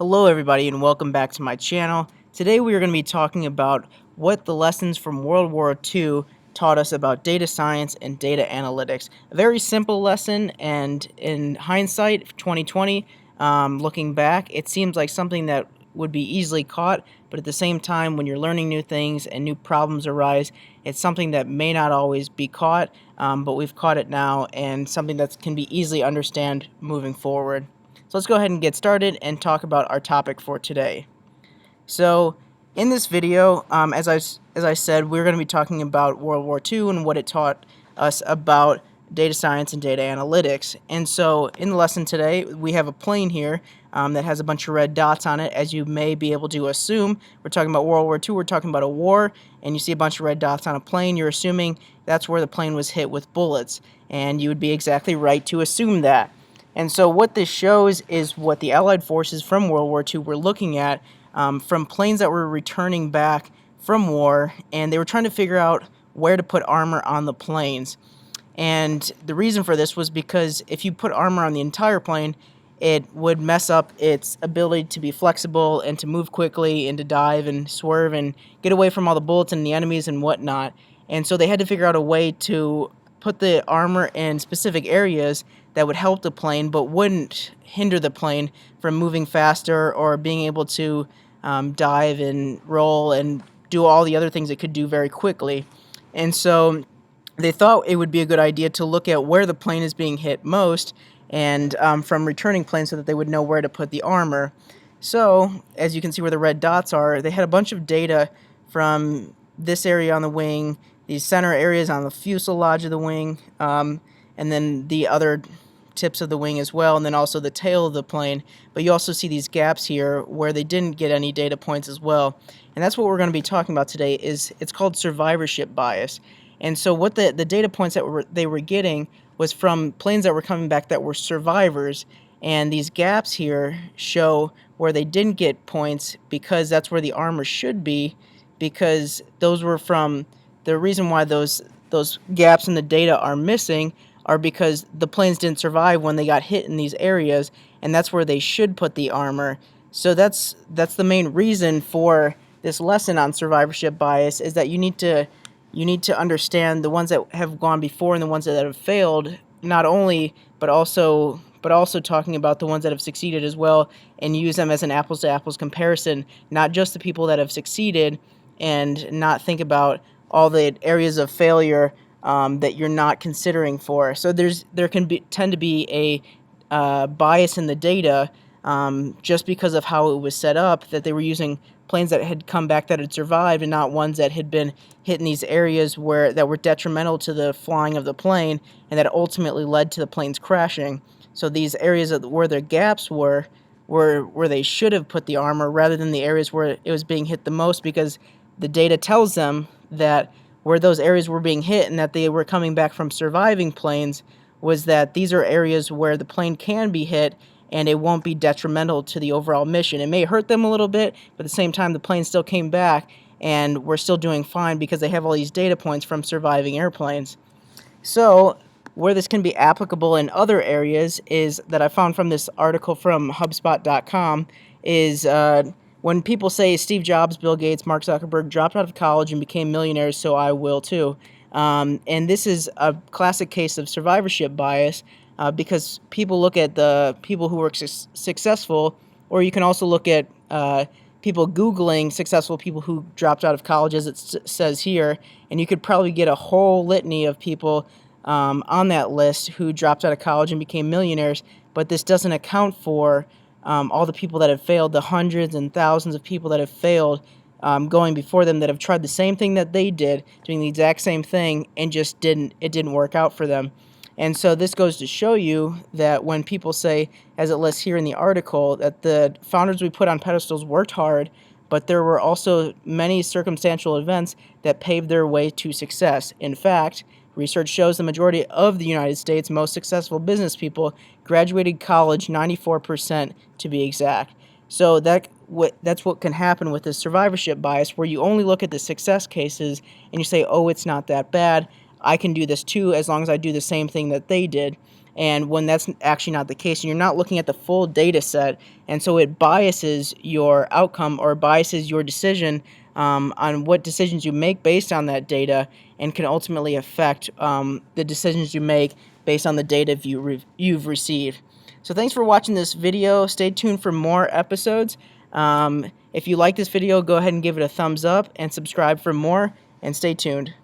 Hello everybody and welcome back to my channel. Today we are going to be talking about what the lessons from World War II taught us about data science and data analytics. A very simple lesson, and in hindsight, 2020, looking back, it seems like something that would be easily caught, but at the same time, when you're learning new things and new problems arise, it's something that may not always be caught, but we've caught it now, and something that can be easily understood moving forward. So let's go ahead and get started and talk about our topic for today. So in this video, as I said, we're going to be talking about World War II and what it taught us about data science and data analytics. And so in the lesson today, we have a plane here that has a bunch of red dots on it. As you may be able to assume, we're talking about World War II, we're talking about a war, and you see a bunch of red dots on a plane, you're assuming that's where the plane was hit with bullets. And you would be exactly right to assume that. And so what this shows is what the Allied forces from World War II were looking at from planes that were returning back from war, and they were trying to figure out where to put armor on the planes. And the reason for this was because if you put armor on the entire plane, it would mess up its ability to be flexible and to move quickly and to dive and swerve and get away from all the bullets and the enemies and whatnot. And so they had to figure out a way to put the armor in specific areas that would help the plane but wouldn't hinder the plane from moving faster or being able to dive and roll and do all the other things it could do very quickly. And so they thought it would be a good idea to look at where the plane is being hit most and from returning planes so that they would know where to put the armor. So as you can see where the red dots are, they had a bunch of data from this area on the wing, these center areas on the fuselage of the wing, and then the other tips of the wing as well, and then also the tail of the plane. But you also see these gaps here where they didn't get any data points as well. And that's what we're going to be talking about today. It's called survivorship bias. And so what the data points that they were getting was from planes that were coming back that were survivors. And these gaps here show where they didn't get points because that's where the armor should be, because those were from the reason why those gaps in the data are missing are because the planes didn't survive when they got hit in these areas, and that's where they should put the armor. So that's the main reason for this lesson on survivorship bias, is that you need to understand the ones that have gone before and the ones that have failed, not only but also talking about the ones that have succeeded as well, and use them as an apples to apples comparison, not just the people that have succeeded, and not think about all the areas of failure that you're not considering for. So there can tend to be a bias in the data just because of how it was set up, that they were using planes that had come back that had survived and not ones that had been hit in these areas that were detrimental to the flying of the plane and that ultimately led to the planes crashing. So these areas where the gaps were where they should have put the armor, rather than the areas where it was being hit the most, because the data tells them that where those areas were being hit and that they were coming back from surviving planes was that these are areas where the plane can be hit and it won't be detrimental to the overall mission. It may hurt them a little bit, but at the same time the plane still came back and we're still doing fine because they have all these data points from surviving airplanes. So where this can be applicable in other areas is that I found from this article from HubSpot.com is when people say Steve Jobs, Bill Gates, Mark Zuckerberg dropped out of college and became millionaires, so I will too. And this is a classic case of survivorship bias because people look at the people who were successful, or you can also look at people Googling successful people who dropped out of college, as it says here, and you could probably get a whole litany of people on that list who dropped out of college and became millionaires, but this doesn't account for all the people that have failed, the hundreds and thousands of people that have failed going before them, that have tried the same thing that they did, doing the exact same thing, and just it didn't work out for them. And so this goes to show you that when people say, as it lists here in the article, that the founders we put on pedestals worked hard, but there were also many circumstantial events that paved their way to success. In fact, research shows the majority of the United States' most successful business people graduated college, 94% to be exact. So that's what can happen with this survivorship bias, where you only look at the success cases and you say, oh, it's not that bad. I can do this too as long as I do the same thing that they did. and when that's actually not the case, and you're not looking at the full data set, and so it biases your outcome or biases your decision on what decisions you make based on that data, and can ultimately affect the decisions you make based on the data you've received. So thanks for watching this video. Stay tuned for more episodes. If you like this video, go ahead and give it a thumbs up and subscribe for more, and stay tuned.